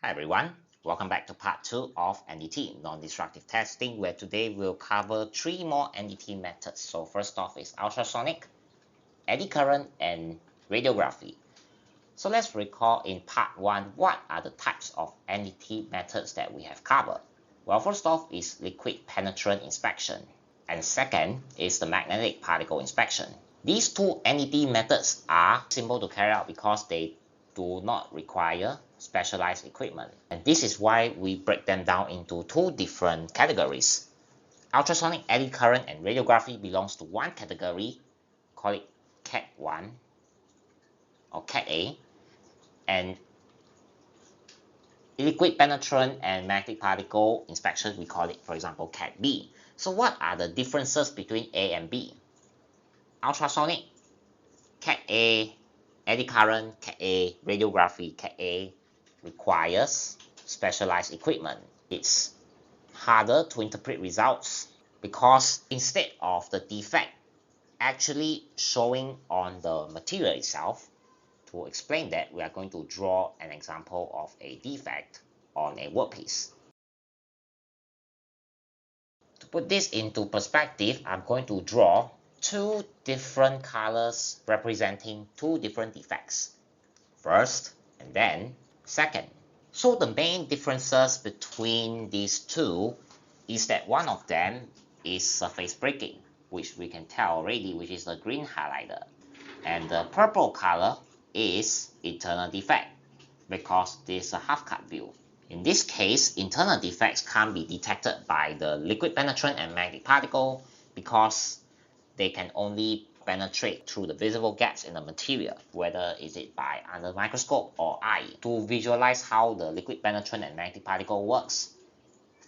Hi everyone, welcome back to part 2 of NDT, non-destructive testing, where today we'll cover 3 more NDT methods. So first off is ultrasonic, eddy current, and radiography. So let's recall in part 1 what are the types of NDT methods that we have covered. Well, first off is liquid penetrant inspection, and second is the magnetic particle inspection. These two NDT methods are simple to carry out because they do not require specialized equipment. And this is why we break them down into two different categories. Ultrasonic eddy current and radiography belongs to one category, call it Cat 1 or Cat A, and liquid penetrant and magnetic particle inspection, we call it, for example, Cat B. So what are the differences between A and B? Ultrasonic, Cat A, eddy current, Cat A, radiography, Cat A requires specialized equipment. It's harder to interpret results because instead of the defect actually showing on the material itself, to explain that, we are going to draw an example of a defect on a workpiece. To put this into perspective, I'm going to draw two different colors representing two different defects. First and then second. So the main differences between these two is that one of them is surface breaking, which we can tell already, which is the green highlighter. And the purple color is internal defect, because this is a half-cut view. In this case, internal defects can't be detected by the liquid penetrant and magnetic particle because they can only penetrate through the visible gaps in the material, whether is it by under microscope or eye. To visualize how the liquid penetrant and magnetic particle works,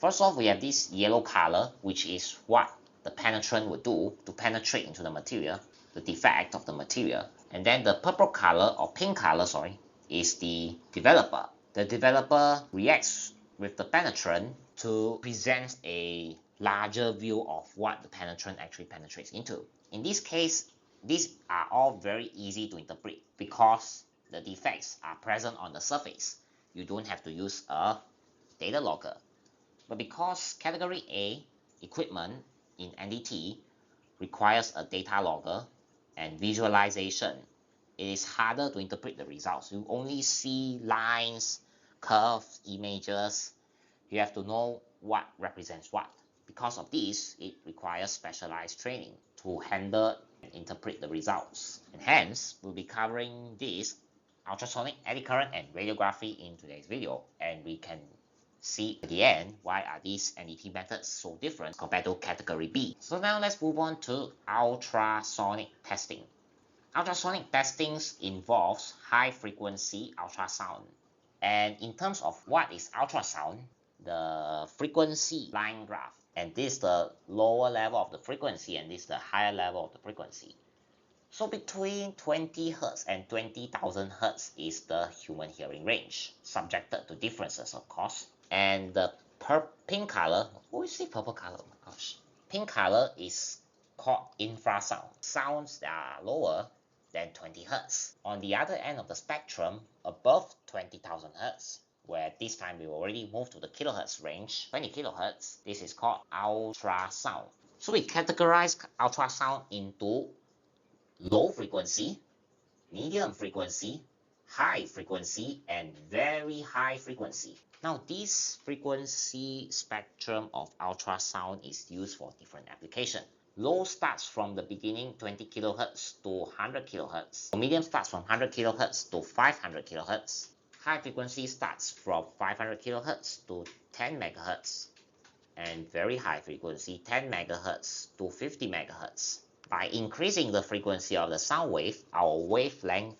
first off, we have this yellow color, which is what the penetrant would do to penetrate into the material, the defect of the material. And then the purple color, or pink color, sorry, is the developer. The developer reacts with the penetrant to present a larger view of what the penetrant actually penetrates into. In this case, these are all very easy to interpret because the defects are present on the surface. You don't have to use a data logger. But because category A equipment in NDT requires a data logger and visualization, it is harder to interpret the results. You only see lines, curves, images. You have to know what represents what. Because of this, it requires specialized training to handle and interpret the results. And hence, we'll be covering this ultrasonic, eddy current, and radiography in today's video. And we can see at the end why are these NDT methods so different compared to category B. So now let's move on to ultrasonic testing. Ultrasonic testing involves high frequency ultrasound. And in terms of what is ultrasound, the frequency line graph, and this is the lower level of the frequency and this is the higher level of the frequency. So between 20 Hz and 20,000 Hz is the human hearing range, subjected to differences of course. And the pink color, what is the purple color? Oh my gosh. Pink color is called infrasound. Sounds that are lower than 20 Hz. On the other end of the spectrum, above 20,000 Hz, where this time we already moved to the kilohertz range, 20 kilohertz, this is called ultrasound. So we categorize ultrasound into low frequency, medium frequency, high frequency, and very high frequency. Now this frequency spectrum of ultrasound is used for different applications. Low starts from the beginning 20 kHz to 100 kHz. Medium starts from 100 kHz to 500 kHz. High frequency starts from 500 kHz to 10 MHz. And very high frequency 10 MHz to 50 MHz. By increasing the frequency of the sound wave, our wavelength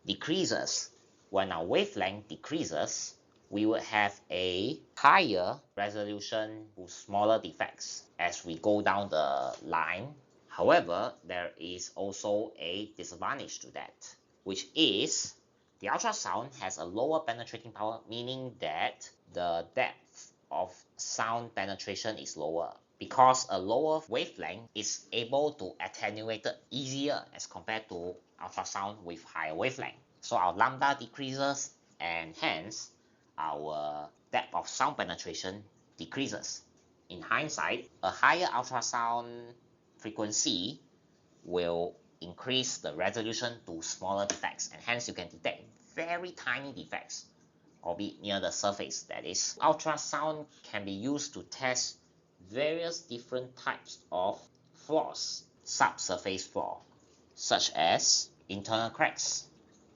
decreases. When our wavelength decreases, we will have a higher resolution with smaller defects as we go down the line. However, there is also a disadvantage to that, which is the ultrasound has a lower penetrating power, meaning that the depth of sound penetration is lower, because a lower wavelength is able to attenuate it easier as compared to ultrasound with higher wavelength. So our lambda decreases and hence our depth of sound penetration decreases. In hindsight, a higher ultrasound frequency will increase the resolution to smaller defects, and hence you can detect very tiny defects, albeit near the surface, that is. Ultrasound can be used to test various different types of flaws, subsurface flaw, such as internal cracks,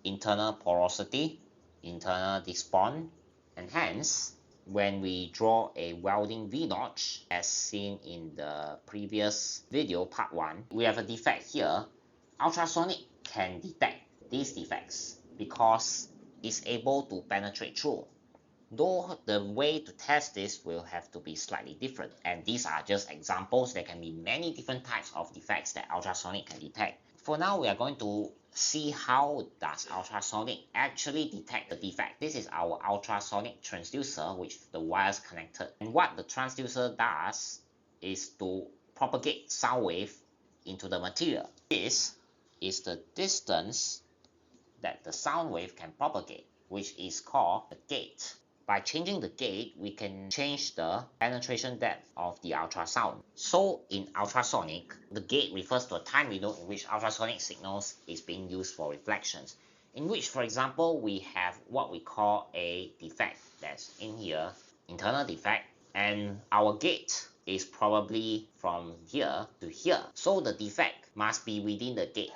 internal porosity, internal despawn, and hence, when we draw a welding V-notch, as seen in the previous video, part 1, we have a defect here. Ultrasonic can detect these defects because it's able to penetrate through. Though the way to test this will have to be slightly different, and these are just examples. There can be many different types of defects that ultrasonic can detect. For now, we are going to see how does ultrasonic actually detect the defect. This is our ultrasonic transducer, which the wires connected. And what the transducer does is to propagate sound wave into the material. This is the distance that the sound wave can propagate, which is called the gate. By changing the gate, we can change the penetration depth of the ultrasound. So in ultrasonic, the gate refers to a time window in which ultrasonic signals is being used for reflections, in which, for example, we have what we call a defect that's in here, internal defect, and our gate is probably from here to here. So the defect must be within the gate.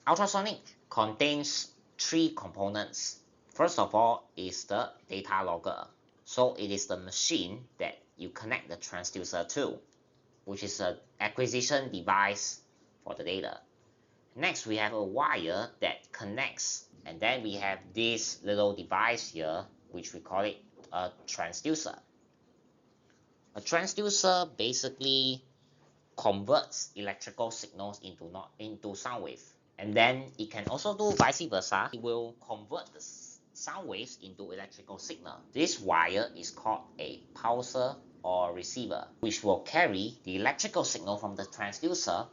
Ultrasonic contains 3 components. First of all is the data logger. So it is the machine that you connect the transducer to, which is an acquisition device for the data. Next, we have a wire that connects, and then we have this little device here, which we call it a transducer. A transducer basically converts electrical signals into sound wave, and then it can also do vice versa. It will convert the sound waves into electrical signal. This wire is called a pulsar or receiver, which will carry the electrical signal from the transducer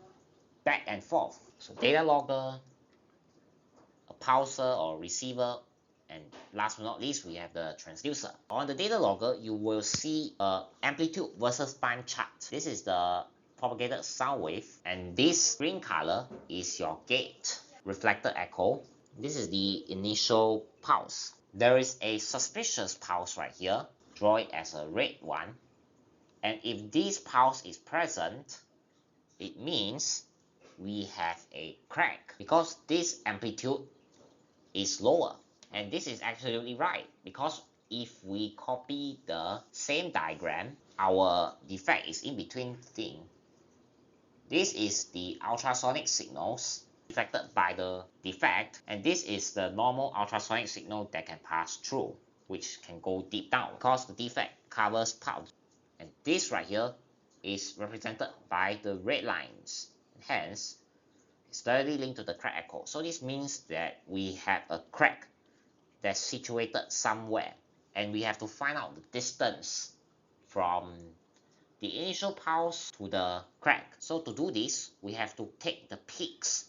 back and forth. So data logger, a pulsar or receiver, and last but not least, we have the transducer. On the data logger, you will see a amplitude versus time chart. This is the propagated sound wave, and this green color is your gate reflected echo. This is the initial pulse. There is a suspicious pulse right here. Draw it as a red one. And if this pulse is present, it means we have a crack, because this amplitude is lower. And this is absolutely right, because if we copy the same diagram, our defect is in between thing. This is the ultrasonic signals reflected by the defect, and this is the normal ultrasonic signal that can pass through, which can go deep down because the defect covers part. And this right here is represented by the red lines, and hence it's directly linked to the crack echo. So this means that we have a crack that's situated somewhere, and we have to find out the distance from the initial pulse to the crack. So to do this, we have to take the peaks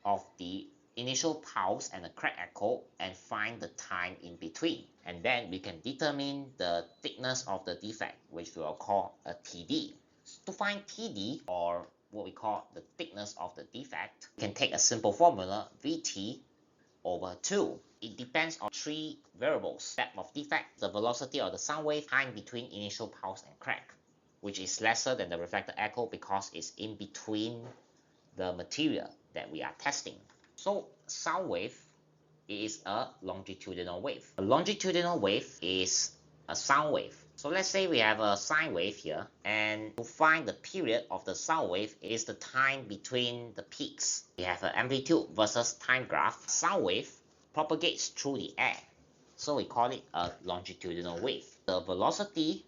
of the initial pulse and the crack echo and find the time in between, and then we can determine the thickness of the defect, which we will call a TD. To find TD, or what we call the thickness of the defect, we can take a simple formula, VT over 2. It depends on 3 variables: depth of defect, the velocity of the sound wave, time between initial pulse and crack, which is lesser than the reflected echo because it's in between the material that we are testing. So sound wave is a longitudinal wave. A longitudinal wave is a sound wave. So let's say we have a sine wave here, and to find the period of the sound wave is the time between the peaks. We have an amplitude versus time graph. Sound wave propagates through the air, so we call it a longitudinal wave. The velocity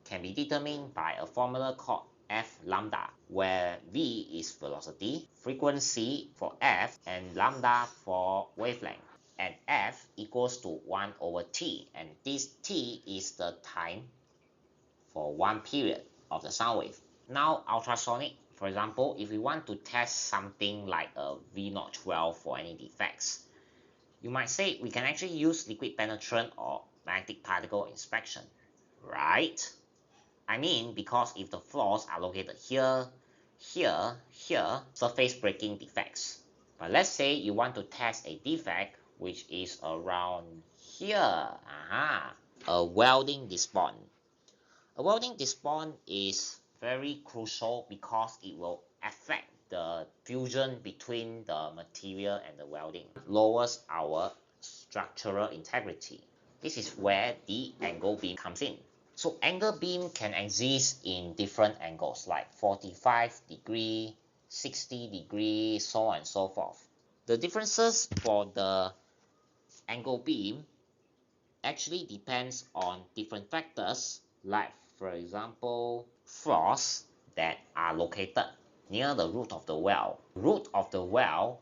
can be determined by a formula called f lambda, where v is velocity, frequency for f, and lambda for wavelength. And f equals to 1 over t, and this t is the time for one period of the sound wave. Now ultrasonic, for example, if we want to test something like a V012 for any defects, you might say we can actually use liquid penetrant or magnetic particle inspection, right? I mean, because if the flaws are located here, here, here, surface breaking defects. But let's say you want to test a defect which is around here, a welding despond. A welding despond is very crucial because it will affect the fusion between the material and the welding, lowers our structural integrity. This is where the angle beam comes in. So angle beam can exist in different angles like 45 degree, 60 degree, so on and so forth. The differences for the angle beam actually depends on different factors, like for example flaws that are located near the root of the well. Root of the well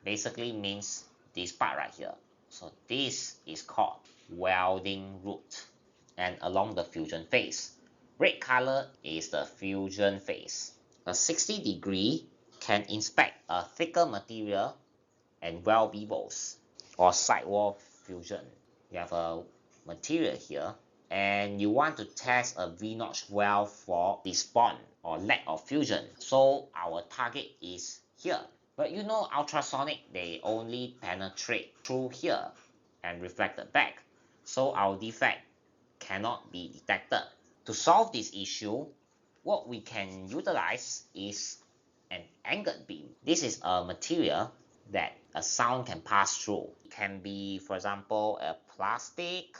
basically means this part right here. So this is called welding root, and along the fusion phase. Red color is the fusion phase. A 60 degree can inspect a thicker material and well bevels or sidewall fusion. You have a material here and you want to test a V-notch well for despond or lack of fusion. So our target is here. But you know, ultrasonic, they only penetrate through here and reflected back. So our defect cannot be detected. To solve this issue, what we can utilize is an angled beam. This is a material that a sound can pass through. It can be, for example, a plastic,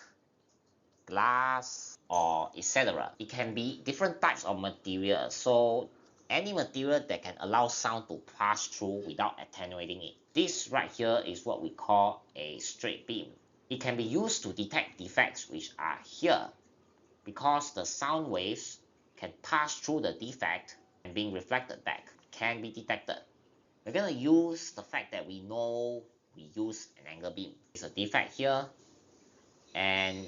glass, or etc. It can be different types of material. So any material that can allow sound to pass through without attenuating it. This right here is what we call a straight beam. It can be used to detect defects which are here because the sound waves can pass through the defect and being reflected back can be detected. We're going to use the fact that we know we use an angle beam. There's a defect here, and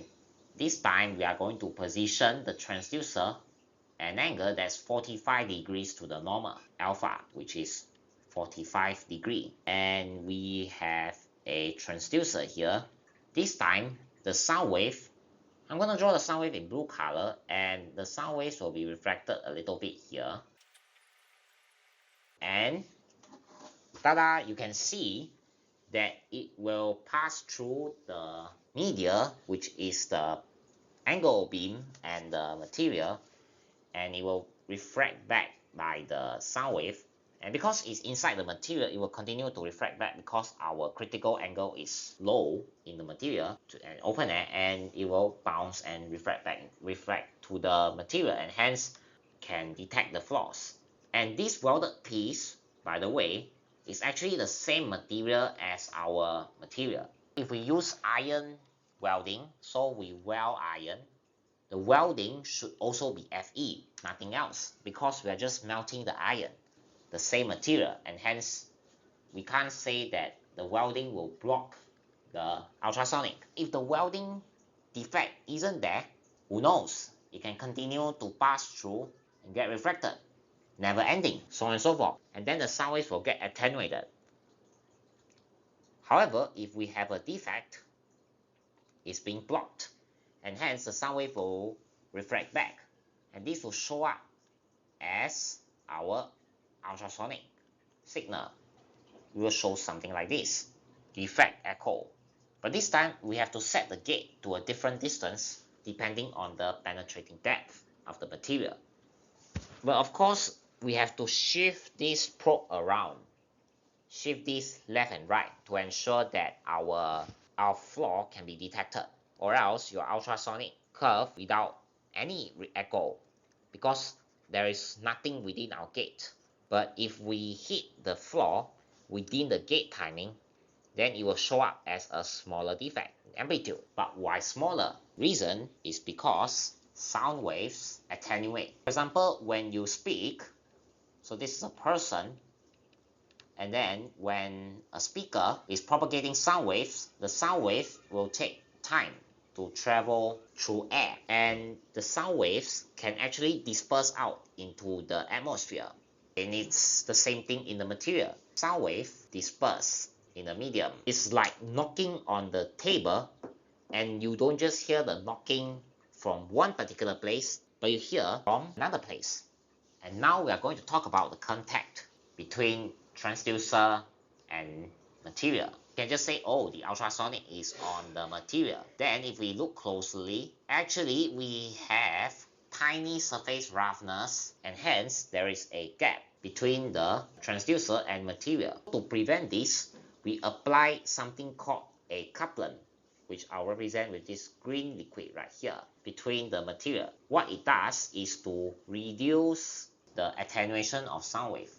this time we are going to position the transducer at an angle that's 45 degrees to the normal alpha, which is 45 degree. And we have a transducer here. This time the sound wave, I'm going to draw the sound wave in blue color, and the sound waves will be reflected a little bit here. And tada, you can see that it will pass through the media, which is the angle beam and the material, and it will refract back by the sound wave. And because it's inside the material, it will continue to refract back because our critical angle is low in the material and open air, and it will bounce and refract to the material, and hence can detect the flaws. And this welded piece, by the way, is actually the same material as our material. If we use iron welding, so we weld iron, the welding should also be Fe, nothing else, because we are just melting the iron, the same material, and hence we can't say that the welding will block the ultrasonic. If the welding defect isn't there, who knows? It can continue to pass through and get refracted, never ending, so on and so forth, and then the sound waves will get attenuated. However, if we have a defect, it's being blocked, and hence the sound wave will refract back, and this will show up as our ultrasonic signal. We will show something like this, defect echo. But this time we have to set the gate to a different distance depending on the penetrating depth of the material. But of course, we have to shift this probe around, shift this left and right to ensure that our flaw can be detected, or else your ultrasonic curve without any echo, because there is nothing within our gate. But if we hit the flaw within the gate timing, then it will show up as a smaller defect amplitude. But why smaller? Reason is because sound waves attenuate. For example, when you speak, so this is a person, and then when a speaker is propagating sound waves, the sound wave will take time to travel through air, and the sound waves can actually disperse out into the atmosphere. And it's the same thing in the material. Sound wave disperse in the medium. It's like knocking on the table and you don't just hear the knocking from one particular place, but you hear from another place. And now we are going to talk about the contact between transducer and material. You can just say, oh, the ultrasonic is on the material. Then if we look closely, actually we have tiny surface roughness, and hence there is a gap between the transducer and material. To prevent this, we apply something called a couplant, which I'll represent with this green liquid right here between the material. What it does is to reduce the attenuation of sound wave.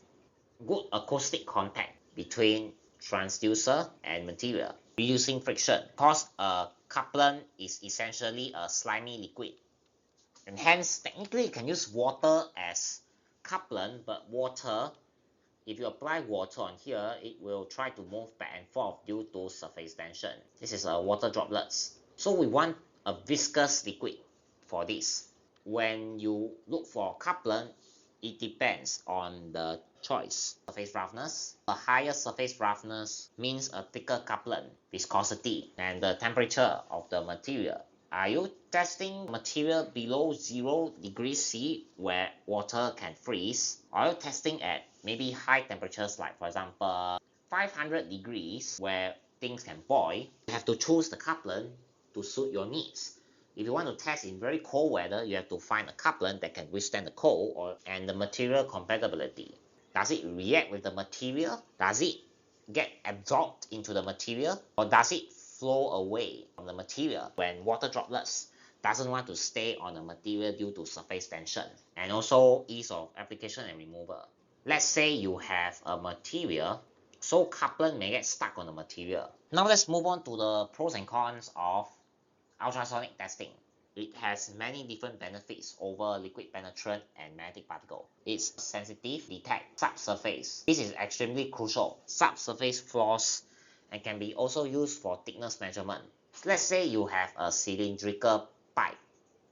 Good acoustic contact between transducer and material, reducing friction, because a couplant is essentially a slimy liquid, and hence technically you can use water as couplant, but water, if you apply water on here, it will try to move back and forth due to surface tension. This is a water droplets. So we want a viscous liquid for this. When you look for couplant, it depends on the choice. Surface roughness. A higher surface roughness means a thicker couplant, viscosity, and the temperature of the material. Are you testing material below 0 degrees C where water can freeze? Are you testing at maybe high temperatures, like for example 500 degrees where things can boil? You have to choose the couplant to suit your needs. If you want to test in very cold weather, you have to find a couplant that can withstand the cold and the material compatibility. Does it react with the material? Does it get absorbed into the material? Or does it flow away from the material when water droplets doesn't want to stay on the material due to surface tension? And also ease of application and removal. Let's say you have a material, so couplant may get stuck on the material. Now let's move on to the pros and cons of ultrasonic testing. It has many different benefits over liquid penetrant and magnetic particle. It's sensitive, detect subsurface. This is extremely crucial. Subsurface flaws, and can be also used for thickness measurement. Let's say you have a cylindrical pipe,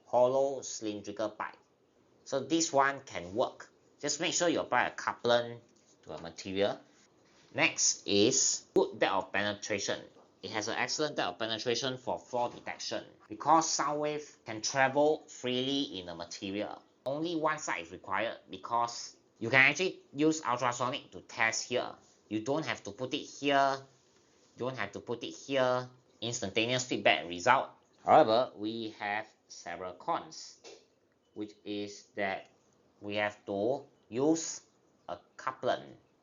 hollow cylindrical pipe. So this one can work. Just make sure you apply a couplant to a material. Next is good depth of penetration. It has an excellent depth of penetration for flaw detection because sound wave can travel freely in the material. Only one side is required because you can actually use ultrasonic to test here. You don't have to put it here. Instantaneous feedback result. However, we have several cons, which is that we have to use a couplant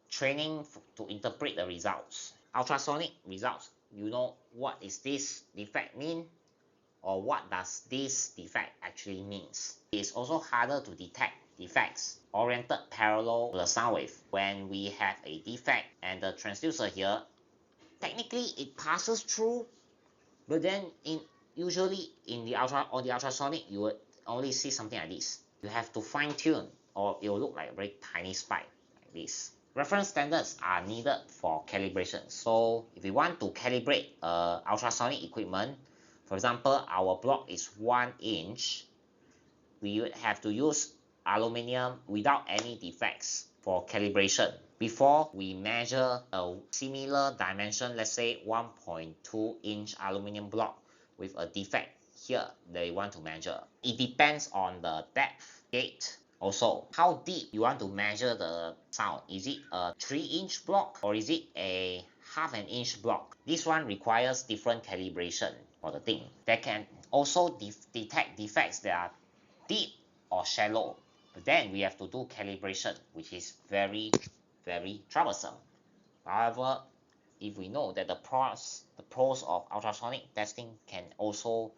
training to interpret the results. Ultrasonic results, you know what is this defect mean, or what does this defect actually means. It's also harder to detect defects oriented parallel to the sound wave. When we have a defect and the transducer here, technically it passes through, but then usually in the ultrasonic you would only see something like this. You have to fine tune, or it will look like a very tiny spike like this. Reference standards are needed for calibration. So if we want to calibrate ultrasonic equipment, for example, our block is 1 inch, we would have to use aluminum without any defects for calibration. Before we measure a similar dimension, let's say 1.2 inch aluminum block with a defect here they want to measure. It depends on the depth gauge. Also, how deep you want to measure the sound. Is it a 3-inch block or is it a half an inch block? This one requires different calibration for the thing. They can also detect defects that are deep or shallow, but then we have to do calibration, which is very troublesome. However, if we know that the pros of ultrasonic testing can also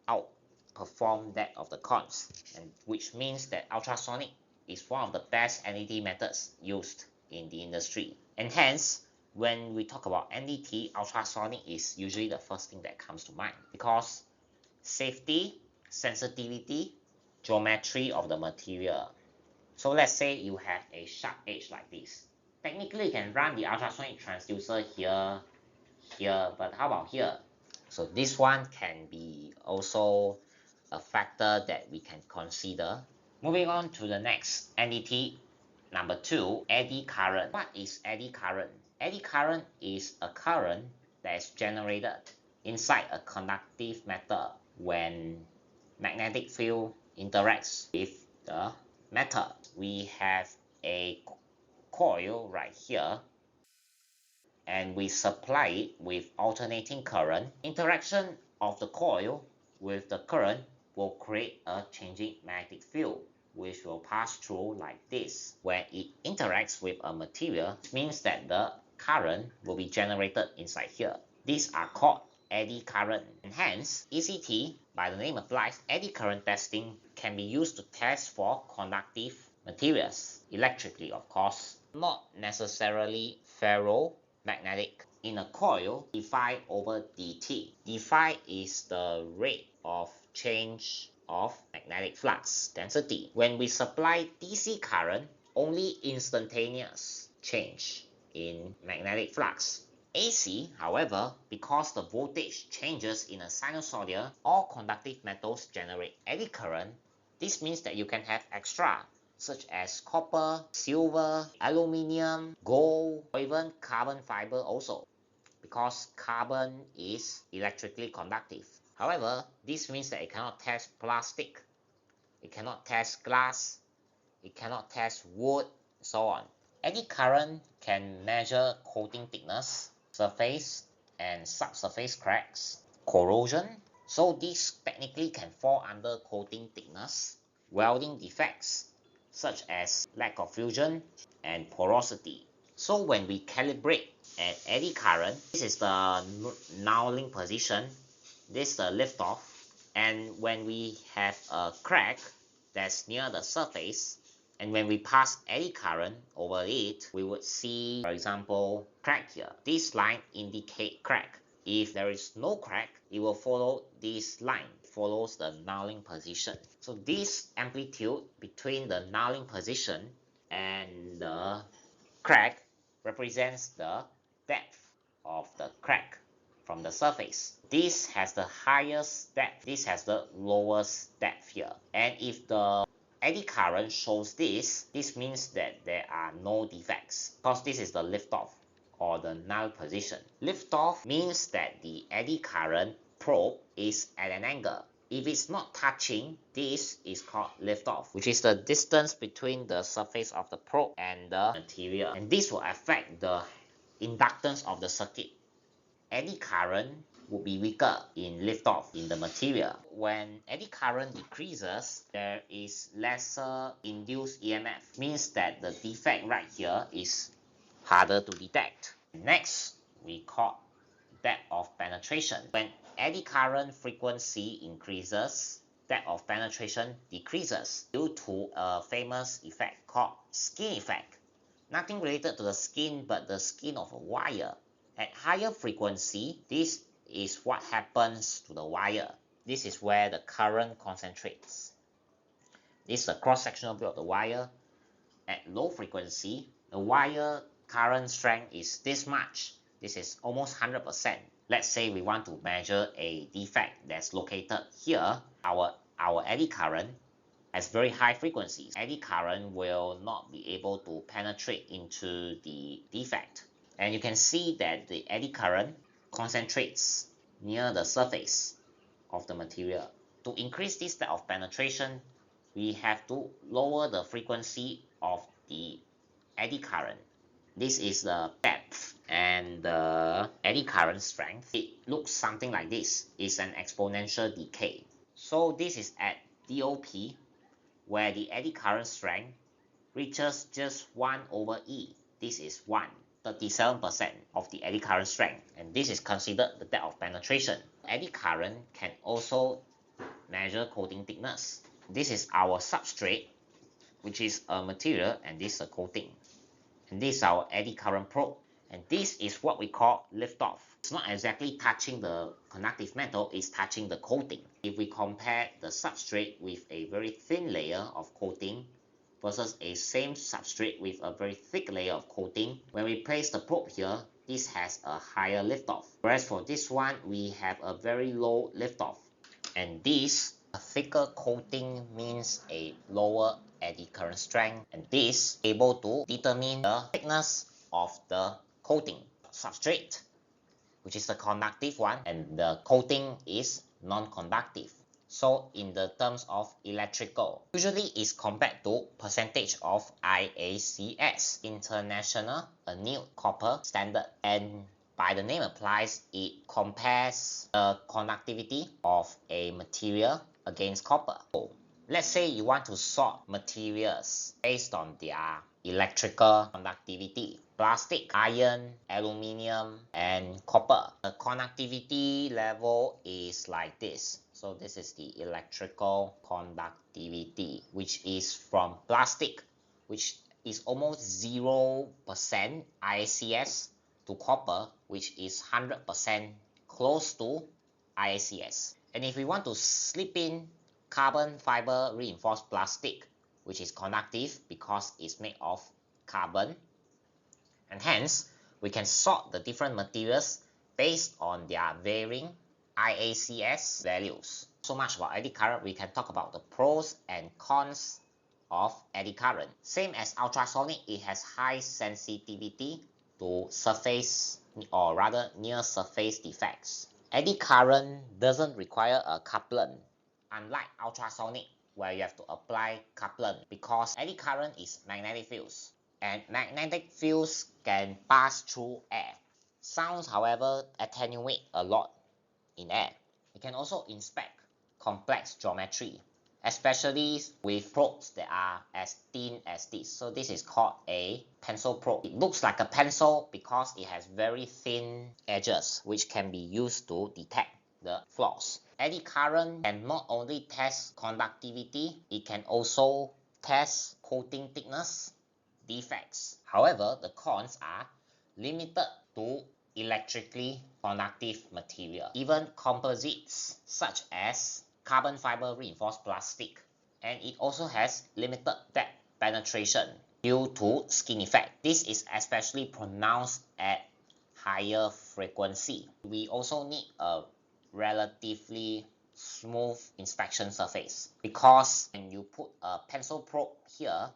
outperform that of the cons, and which means that ultrasonic is one of the best NDT methods used in the industry. And hence, when we talk about NDT, ultrasonic is usually the first thing that comes to mind, because safety, sensitivity, geometry of the material. So let's say you have a sharp edge like this. Technically you can run the ultrasonic transducer here, but how about here? So this one can be also a factor that we can consider. Moving on to the next NDT, number 2, eddy current. What is eddy current? Eddy current is a current that is generated inside a conductive metal when magnetic field interacts with the metal. We have a coil right here and we supply it with alternating current. Interaction of the coil with the current will create a changing magnetic field which will pass through like this. When it interacts with a material, it means that the current will be generated inside here. These are called eddy current. And hence, ECT, by the name applies, eddy current testing can be used to test for conductive materials, electrically of course, not necessarily ferromagnetic. In a coil, dphi over dt. Dphi is the rate of change of magnetic flux density. When we supply DC current, only instantaneous change in magnetic flux. AC, however, because the voltage changes in a sinusoidal, all conductive metals generate eddy current. This means that you can have extra, such as copper, silver, aluminium, gold, or even carbon fiber also, because carbon is electrically conductive. However, this means that it cannot test plastic, it cannot test glass, it cannot test wood, and so on. Eddy current can measure coating thickness, surface and subsurface cracks, corrosion. So these technically can fall under coating thickness, welding defects such as lack of fusion and porosity. So when we calibrate an eddy current, this is the nulling position, this is the liftoff, and when we have a crack that's near the surface, and when we pass eddy current over it, we would see, for example, crack here. This line indicates crack. If there is no crack, it will follow this line. It follows the nulling position. So this amplitude between the nulling position and the crack represents the depth of the crack from the surface. This has the highest depth, this has the lowest depth here. And if the eddy current shows this means that there are no defects, because this is the liftoff or the null position. Liftoff means that the eddy current probe is at an angle. If it's not touching, this is called liftoff, which is the distance between the surface of the probe and the material. And this will affect the inductance of the circuit. Eddy current would be weaker in liftoff in the material. When eddy current decreases, there is lesser induced EMF. Means that the defect right here is harder to detect. Next, we call depth of penetration. When eddy current frequency increases, depth of penetration decreases due to a famous effect called skin effect. Nothing related to the skin but the skin of a wire. At higher frequency, this is what happens to the wire. This is where the current concentrates. This is a cross-sectional view of the wire. At low frequency, the wire current strength is this much. This is almost 100%. Let's say we want to measure a defect that's located here. Our eddy current has very high frequencies. Eddy current will not be able to penetrate into the defect. And you can see that the eddy current concentrates near the surface of the material. To increase this depth of penetration, we have to lower the frequency of the eddy current. This is the depth and the eddy current strength. It looks something like this. It's an exponential decay. So this is at DOP, where the eddy current strength reaches just 1 over E. This is 1. 37% of the eddy current strength, and this is considered the depth of penetration. Eddy current can also measure coating thickness. This is our substrate, which is a material, and this is a coating. And this is our eddy current probe, and this is what we call liftoff. It's not exactly touching the conductive metal, it's touching the coating. If we compare the substrate with a very thin layer of coating versus a same substrate with a very thick layer of coating, when we place the probe here, this has a higher liftoff. Whereas for this one, we have a very low liftoff. And this, a thicker coating means a lower eddy current strength, and this able to determine the thickness of the coating substrate. which is the conductive one, and the coating is non-conductive. So in the terms of electrical, usually is compared to percentage of IACS, International Annealed Copper Standard, and by the name applies, it compares the conductivity of a material against copper. So let's say you want to sort materials based on their electrical conductivity. Plastic, iron, aluminium, and copper. The conductivity level is like this. So this is the electrical conductivity, which is from plastic, which is almost 0% IACS, to copper, which is 100% close to IACS. And if we want to slip in carbon fiber reinforced plastic, which is conductive because it's made of carbon, and hence we can sort the different materials based on their varying IACS values. So much about eddy current. We can talk about the pros and cons of eddy current. Same as ultrasonic, it has high sensitivity to surface, or rather near surface defects. Eddy current doesn't require a couplant, unlike ultrasonic where you have to apply couplant, because eddy current is magnetic fields, and magnetic fields can pass through air. Sounds, however, attenuate a lot in air. You can also inspect complex geometry, especially with probes that are as thin as this. So this is called a pencil probe. It looks like a pencil because it has very thin edges, which can be used to detect the flaws. Eddy current can not only test conductivity, it can also test coating thickness, defects. However, the cons are limited to electrically conductive material. Even composites such as carbon fiber reinforced plastic, and it also has limited depth penetration due to skin effect. This is especially pronounced at higher frequency. We also need a relatively smooth inspection surface, because when you put a pencil probe here,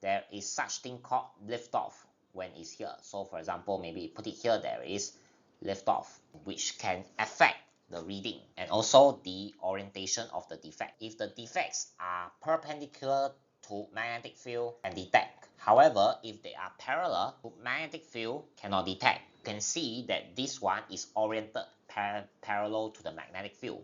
there is such thing called liftoff when it's here. So for example, maybe put it here, there is liftoff, which can affect the reading and also the orientation of the defect. If the defects are perpendicular to magnetic field, can detect. However, if they are parallel to magnetic field, cannot detect. You can see that this one is oriented parallel to the magnetic field.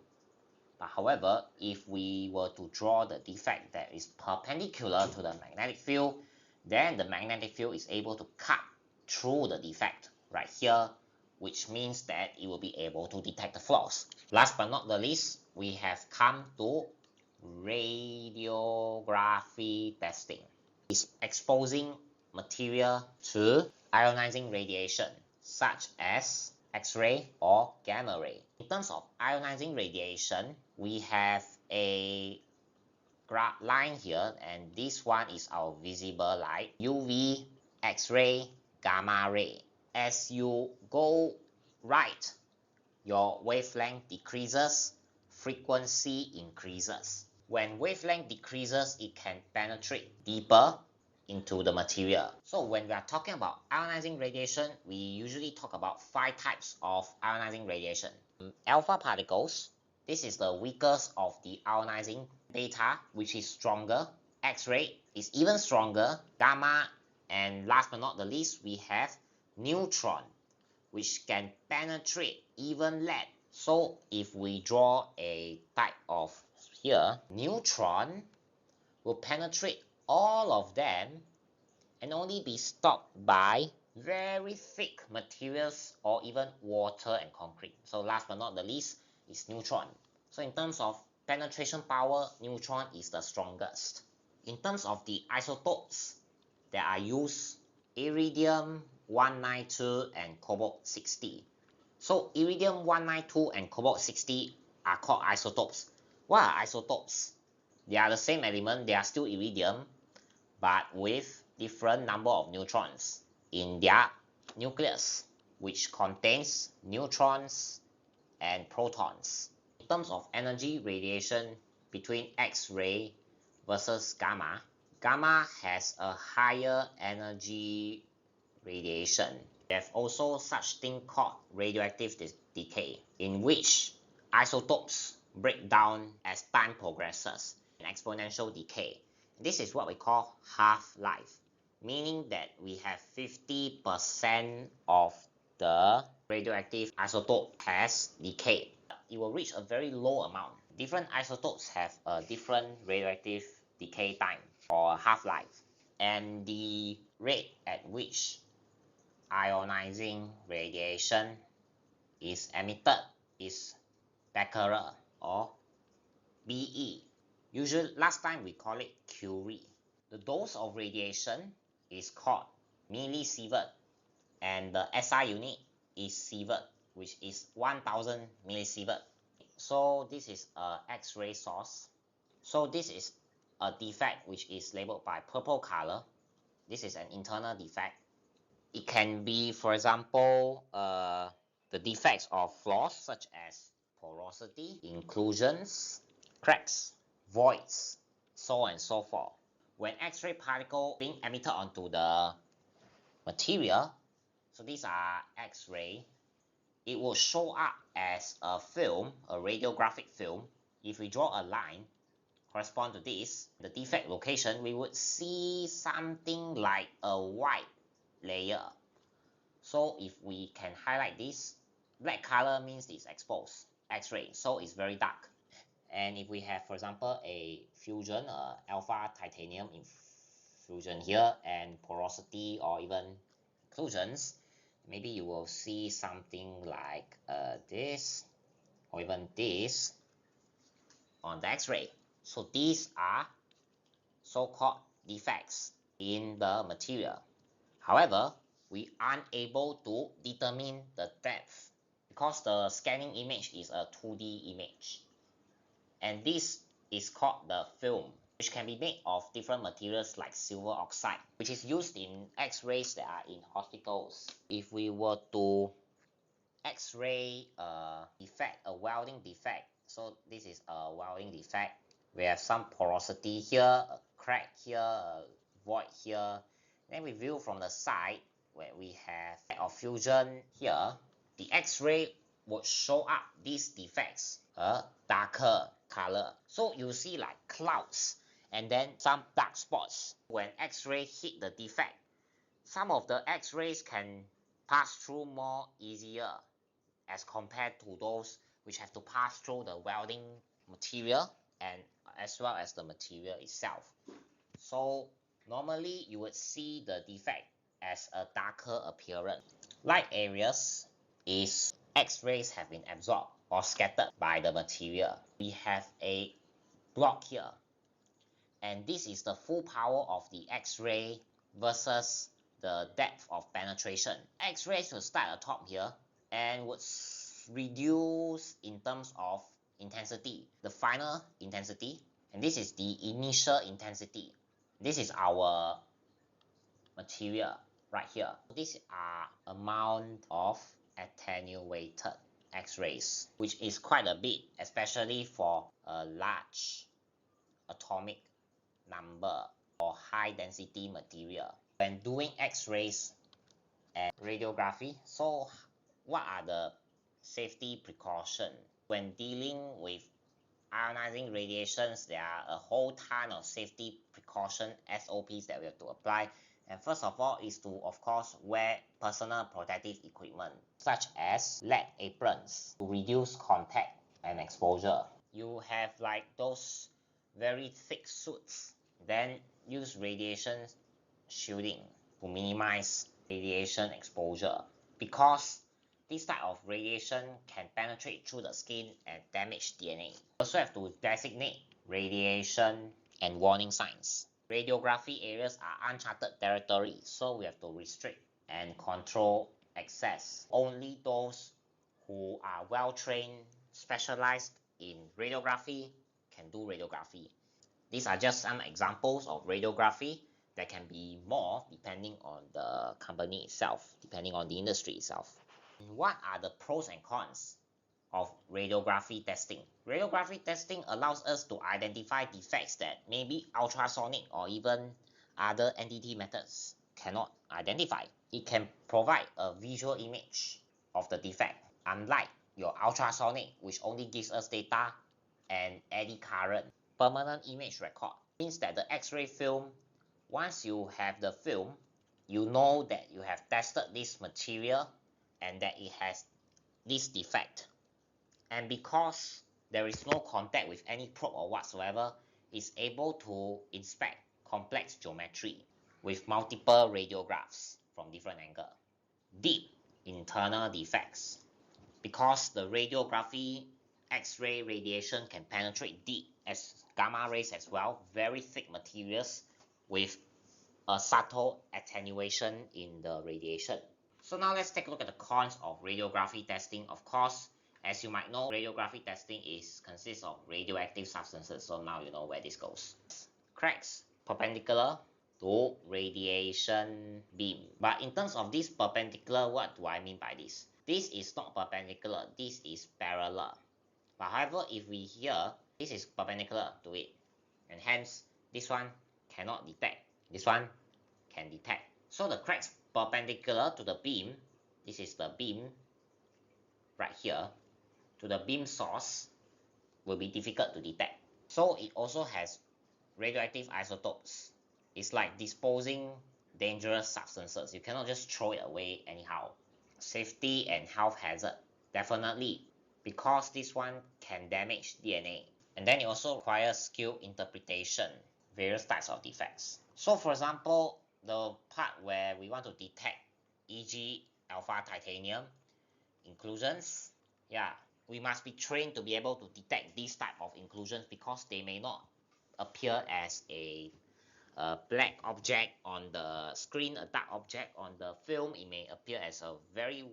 But however, if we were to draw the defect that is perpendicular to the magnetic field, then the magnetic field is able to cut through the defect right here, which means that it will be able to detect the flaws. Last but not the least, we have come to radiography testing. It's exposing material to ionizing radiation, such as X-ray or gamma ray. In terms of ionizing radiation, we have a line here, and this one is our visible light: UV, X-ray, gamma ray. As you go right, your wavelength decreases, frequency increases. When wavelength decreases, it can penetrate deeper into the material. So when we are talking about ionizing radiation, we usually talk about 5 types of ionizing radiation. Alpha particles, this is the weakest of the ionizing. Beta, which is stronger. X-ray is even stronger. Gamma, and last but not the least, we have neutron, which can penetrate even lead. So if we draw a type of here, neutron will penetrate all of them and only be stopped by very thick materials or even water and concrete. So last but not the least is neutron. So in terms of penetration power, neutron is the strongest. In terms of the isotopes that are used, iridium-192 and cobalt-60. So iridium-192 and cobalt-60 are called isotopes. What are isotopes? They are the same element, they are still iridium, but with different number of neutrons in their nucleus, which contains neutrons and protons. In terms of energy radiation between X-ray versus gamma, gamma has a higher energy radiation There's also such thing called radioactive decay, in which isotopes break down as time progresses in exponential decay. This is what we call half-life, meaning that we have 50% of the radioactive isotope has decayed. It will reach a very low amount. Different isotopes have a different radioactive decay time or half-life, and the rate at which ionizing radiation is emitted is becquerel or Be. Usually, last time we call it Curie. The dose of radiation is called millisievert, and the SI unit is sievert, which is 1000 millisievert. So this is a X-ray source. So this is a defect which is labeled by purple color. This is an internal defect. It can be, for example, the defects of flaws such as porosity, inclusions, cracks, voids, so on and so forth. When X-ray particle being emitted onto the material, so these are X-ray, it will show up as a film, a radiographic film. If we draw a line correspond to this, the defect location, we would see something like a white layer. So if we can highlight this, black color means it's exposed X-ray, so it's very dark. And if we have, for example, a fusion, alpha titanium infusion here, and porosity or even inclusions, maybe you will see something like this or even this on the X-ray. So these are so-called defects in the material. However, we aren't able to determine the depth because the scanning image is a 2D image. And this is called the film, which can be made of different materials like silver oxide, which is used in X-rays that are in hospitals. If we were to X-ray a defect, a welding defect, so this is a welding defect. We have some porosity here, a crack here, a void here. Then we view from the side where we have a fusion here. The X-ray would show up these defects a darker color. So you see like clouds and then some dark spots. When X-ray hit the defect, some of the X-rays can pass through more easier as compared to those which have to pass through the welding material and as well as the material itself. So normally you would see the defect as a darker appearance. Light areas is X-rays have been absorbed or scattered by the material. We have a block here, and this is the full power of the X-ray versus the depth of penetration. X-rays will start at the top here and would reduce in terms of intensity, the final intensity, and this is the initial intensity. This is our material right here. These are amount of attenuated X-rays, which is quite a bit, especially for a large atomic number or high density material. When doing X-rays and radiography, so what are the safety precautions? When dealing with ionizing radiations, there are a whole ton of safety precaution SOPs that we have to apply. And first of all is to, of course, wear personal protective equipment such as lead aprons to reduce contact and exposure. You have like those very thick suits, then use radiation shielding to minimize radiation exposure, because this type of radiation can penetrate through the skin and damage DNA. You also have to designate radiation and warning signs. Radiography areas are uncharted territory, so we have to restrict and control access. Only those who are well trained, specialized in radiography can do radiography. These are just some examples of radiography. There can be more depending on the company itself, depending on the industry itself. What are the pros and cons of radiography testing? Radiography testing allows us to identify defects that maybe ultrasonic or even other NDT methods cannot identify. it can provide a visual image of the defect, unlike your ultrasonic, which only gives us data and eddy current. Permanent image record means that the X-ray film, once you have the film, you know that you have tested this material and that it has this defect. And because there is no contact with any probe or whatsoever, it's able to inspect complex geometry with multiple radiographs from different angles. Deep internal defects. Because the radiography X-ray radiation can penetrate deep as gamma rays as well, very thick materials with a subtle attenuation in the radiation. So now let's take a look at the cons of radiography testing. Of course, as you might know, radiography testing consists of radioactive substances, so now you know where this goes. Cracks perpendicular to radiation beam. But in terms of this perpendicular, what do I mean by this? This is not perpendicular, this is parallel. But however, if we here, this is perpendicular to it, and hence this one cannot detect, this one can detect. So the cracks perpendicular to the beam, this is the beam right here, to the beam source will be difficult to detect. So it also has radioactive isotopes. It's like disposing dangerous substances. You cannot just throw it away anyhow. Safety and health hazard, definitely, because this one can damage DNA. And then it also requires skill interpretation, various types of defects. So for example, the part where we want to detect, e.g. alpha titanium inclusions, yeah, we must be trained to be able to detect these type of inclusions because they may not appear as a black object on the screen, a dark object on the film. It may appear as a very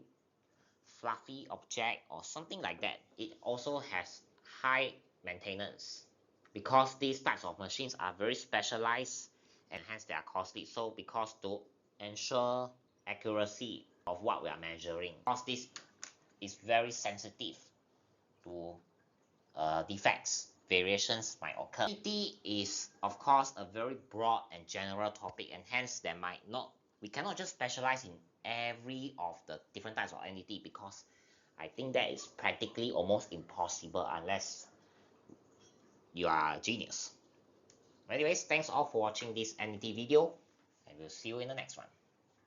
fluffy object or something like that. It also has high maintenance because these types of machines are very specialized and hence they are costly. So because to ensure accuracy of what we are measuring, because this is very sensitive to defects, variations might occur. NDT is of course a very broad and general topic, and hence we cannot just specialize in every of the different types of NDT because I think that is practically almost impossible unless you are a genius. Anyways, thanks all for watching this NDT video, and we'll see you in the next one.